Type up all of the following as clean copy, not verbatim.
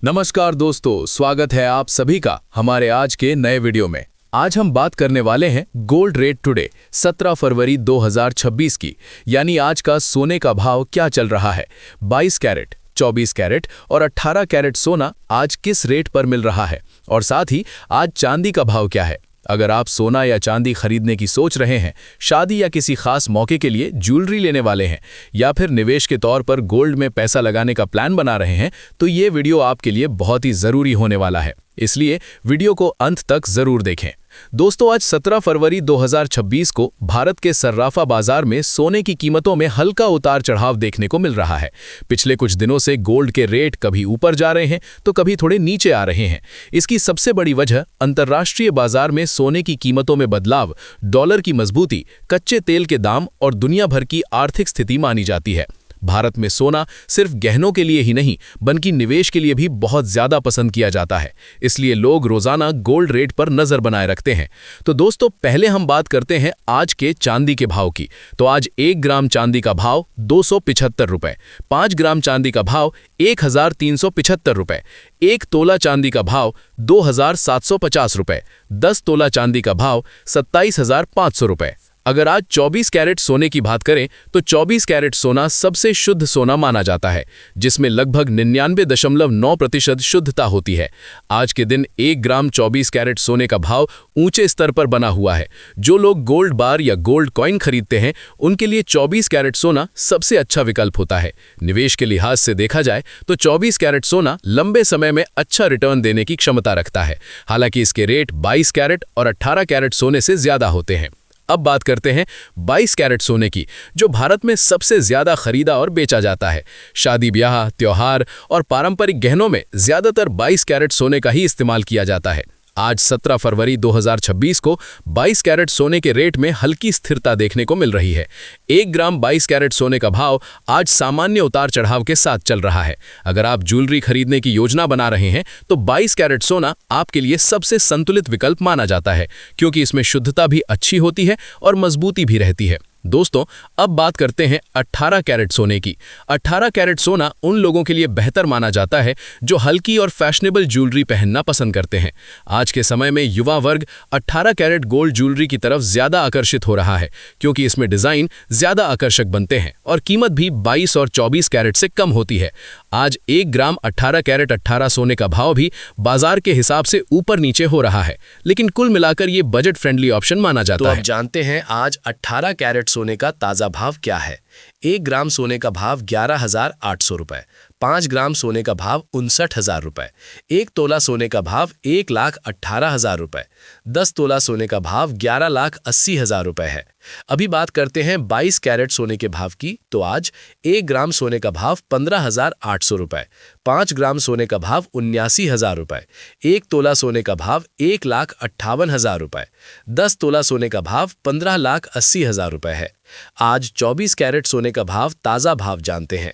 नमस्कार दोस्तों, स्वागत है आप सभी का हमारे आज के नए वीडियो में। आज हम बात करने वाले हैं गोल्ड रेट टुडे 17 फरवरी 2026 की, यानी आज का सोने का भाव क्या चल रहा है। 22 कैरेट, 24 कैरेट और 18 कैरेट सोना आज किस रेट पर मिल रहा है, और साथ ही आज चांदी का भाव क्या है। अगर आप सोना या चांदी खरीदने की सोच रहे हैं, शादी या किसी खास मौके के लिए ज्वेलरी लेने वाले हैं, या फिर निवेश के तौर पर गोल्ड में पैसा लगाने का प्लान बना रहे हैं, तो ये वीडियो आपके लिए बहुत ही ज़रूरी होने वाला है। इसलिए वीडियो को अंत तक ज़रूर देखें। दोस्तों, आज 17 फरवरी 2026 को भारत के सर्राफा बाजार में सोने की कीमतों में हल्का उतार चढ़ाव देखने को मिल रहा है। पिछले कुछ दिनों से गोल्ड के रेट कभी ऊपर जा रहे हैं तो कभी थोड़े नीचे आ रहे हैं। इसकी सबसे बड़ी वजह अंतर्राष्ट्रीय बाजार में सोने की कीमतों में बदलाव, डॉलर की मजबूती, कच्चे तेल के दाम और दुनिया भर की आर्थिक स्थिति मानी जाती है। भारत में सोना सिर्फ गहनों के लिए ही नहीं बल्कि निवेश के लिए भी बहुत ज़्यादा पसंद किया जाता है। इसलिए लोग रोज़ाना गोल्ड रेट पर नज़र बनाए रखते हैं। तो दोस्तों, पहले हम बात करते हैं आज के चांदी के भाव की। तो आज 1 ग्राम चांदी का भाव 275 रुपये, 5 ग्राम चांदी का भाव 1375 रुपये, 1 तोला चांदी का भाव 2750 रुपये, 10 तोला चांदी का भाव 27500 रुपये। अगर आज 24 कैरेट सोने की बात करें तो 24 कैरेट सोना सबसे शुद्ध सोना माना जाता है, जिसमें लगभग 99.9% शुद्धता होती है। आज के दिन 1 ग्राम 24 कैरेट सोने का भाव ऊंचे स्तर पर बना हुआ है। जो लोग गोल्ड बार या गोल्ड कॉइन खरीदते हैं, उनके लिए 24 कैरेट सोना सबसे अच्छा विकल्प होता है। निवेश के लिहाज से देखा जाए तो 24 कैरेट सोना लंबे समय में अच्छा रिटर्न देने की क्षमता रखता है। हालांकि इसके रेट 22 कैरेट और 18 कैरेट सोने से ज्यादा होते हैं। अब बात करते हैं 22 कैरेट सोने की, जो भारत में सबसे ज्यादा खरीदा और बेचा जाता है। शादी ब्याह, त्योहार और पारंपरिक गहनों में ज्यादातर 22 कैरेट सोने का ही इस्तेमाल किया जाता है। आज 17 फरवरी 2026 को 22 कैरेट सोने के रेट में हल्की स्थिरता देखने को मिल रही है। 1 ग्राम 22 कैरेट सोने का भाव आज सामान्य उतार चढ़ाव के साथ चल रहा है। अगर आप ज्वेलरी खरीदने की योजना बना रहे हैं तो 22 कैरेट सोना आपके लिए सबसे संतुलित विकल्प माना जाता है, क्योंकि इसमें शुद्धता भी अच्छी होती है और मजबूती भी रहती है। दोस्तों, अब बात करते हैं 18 कैरेट सोने की। 18 कैरेट सोना उन लोगों के लिए बेहतर माना जाता है जो हल्की और फैशनेबल ज्वेलरी पहनना पसंद करते हैं। आज के समय में युवा वर्ग 18 कैरेट गोल्ड ज्वेलरी की तरफ ज्यादा आकर्षित हो रहा है, क्योंकि इसमें डिजाइन ज्यादा आकर्षक बनते हैं और कीमत भी 22 और 24 कैरेट से कम होती है। आज 1 ग्राम 18 कैरेट 18 सोने का भाव भी बाजार के हिसाब से ऊपर नीचे हो रहा है, लेकिन कुल मिलाकर ये बजट फ्रेंडली ऑप्शन माना जाता है। तो अब जानते हैं आज 18 कैरेट सोने का ताज़ा भाव क्या है। 1 ग्राम सोने का भाव 11,800 रुपये, 5 ग्राम सोने का भाव 59,000 रुपये, 1 तोला सोने का भाव 1,18,000 रुपये, 10 तोला सोने का भाव 11,80,000 रुपये है। अभी बात करते हैं 22 कैरेट सोने के भाव की। तो आज 1 ग्राम सोने का भाव 15,800 रुपये, 5 ग्राम सोने का भाव 79,000 रुपये, 1 तोला सोने का भाव 1,58,000 रुपये, 10 तोला सोने का भाव 15,80,000 रुपये है। आज 24 कैरेट सोने का भाव ताज़ा भाव जानते हैं।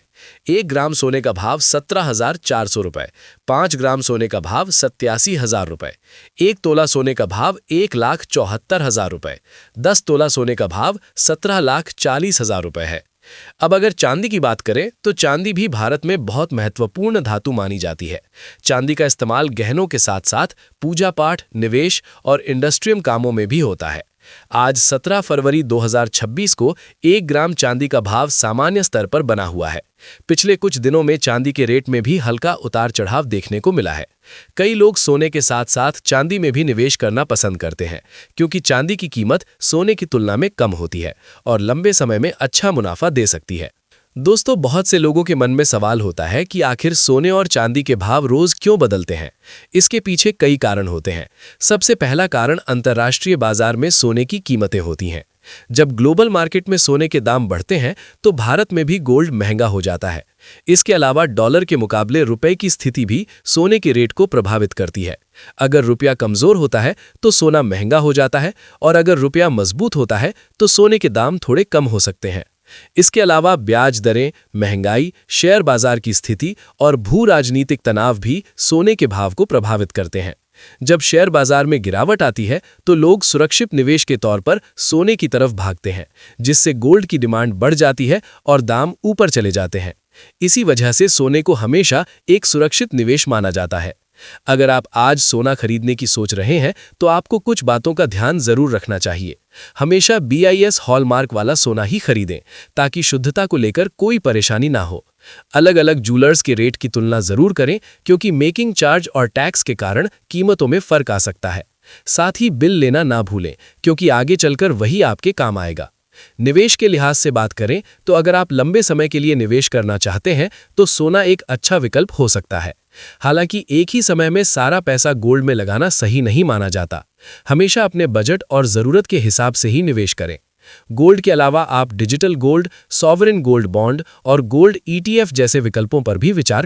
1 ग्राम सोने का भाव 17,400 रुपये, 5 ग्राम सोने का भाव 87,000 रुपये, 1 तोला सोने का भाव 1,74,000 रुपये, 10 तोला सोने का भाव 17,40,000 रुपये है। अब अगर चांदी की बात करें तो चांदी भी भारत में बहुत महत्वपूर्ण धातु मानी जाती है। चांदी का इस्तेमाल गहनों के साथ साथ पूजा पाठ, निवेश और इंडस्ट्रियल कामों में भी होता है। आज 17 फरवरी 2026 को 1 ग्राम चांदी का भाव सामान्य स्तर पर बना हुआ है। पिछले कुछ दिनों में चांदी के रेट में भी हल्का उतार चढ़ाव देखने को मिला है। कई लोग सोने के साथ साथ चांदी में भी निवेश करना पसंद करते हैं, क्योंकि चांदी की कीमत सोने की तुलना में कम होती है और लंबे समय में अच्छा मुनाफा दे सकती है। दोस्तों, बहुत से लोगों के मन में सवाल होता है कि आखिर सोने और चांदी के भाव रोज क्यों बदलते हैं। इसके पीछे कई कारण होते हैं। सबसे पहला कारण अंतर्राष्ट्रीय बाजार में सोने की कीमतें होती हैं। जब ग्लोबल मार्केट में सोने के दाम बढ़ते हैं तो भारत में भी गोल्ड महंगा हो जाता है। इसके अलावा डॉलर के मुकाबले रुपए की स्थिति भी सोने के रेट को प्रभावित करती है। अगर रुपया कमजोर होता है तो सोना महंगा हो जाता है, और अगर रुपया मजबूत होता है तो सोने के दाम थोड़े कम हो सकते हैं। इसके अलावा ब्याज दरें, महंगाई, शेयर बाजार की स्थिति और भू राजनीतिक तनाव भी सोने के भाव को प्रभावित करते हैं। जब शेयर बाजार में गिरावट आती है तो लोग सुरक्षित निवेश के तौर पर सोने की तरफ भागते हैं, जिससे गोल्ड की डिमांड बढ़ जाती है और दाम ऊपर चले जाते हैं। इसी वजह से सोने को हमेशा एक सुरक्षित निवेश माना जाता है। अगर आप आज सोना खरीदने की सोच रहे हैं तो आपको कुछ बातों का ध्यान जरूर रखना चाहिए। हमेशा BIS हॉलमार्क वाला सोना ही खरीदें ताकि शुद्धता को लेकर कोई परेशानी ना हो। अलग अलग ज्वेलर्स के रेट की तुलना जरूर करें क्योंकि मेकिंग चार्ज और टैक्स के कारण कीमतों में फर्क आ सकता है। साथ ही बिल लेना ना भूलें क्योंकि आगे चलकर वही आपके काम आएगा। निवेश के लिहाज से बात करें तो अगर आप लंबे समय के लिए निवेश करना चाहते हैं तो सोना एक अच्छा विकल्प हो सकता है। हालांकि एक ही समय में सारा पैसा गोल्ड में लगाना सही नहीं माना जाता। हमेशा अपने बजट और ज़रूरत के हिसाब से ही निवेश करें। गोल्ड के अलावा आप digital gold, sovereign gold bond और गोल्ड ETF जैसे विकल्पों पर भी विचार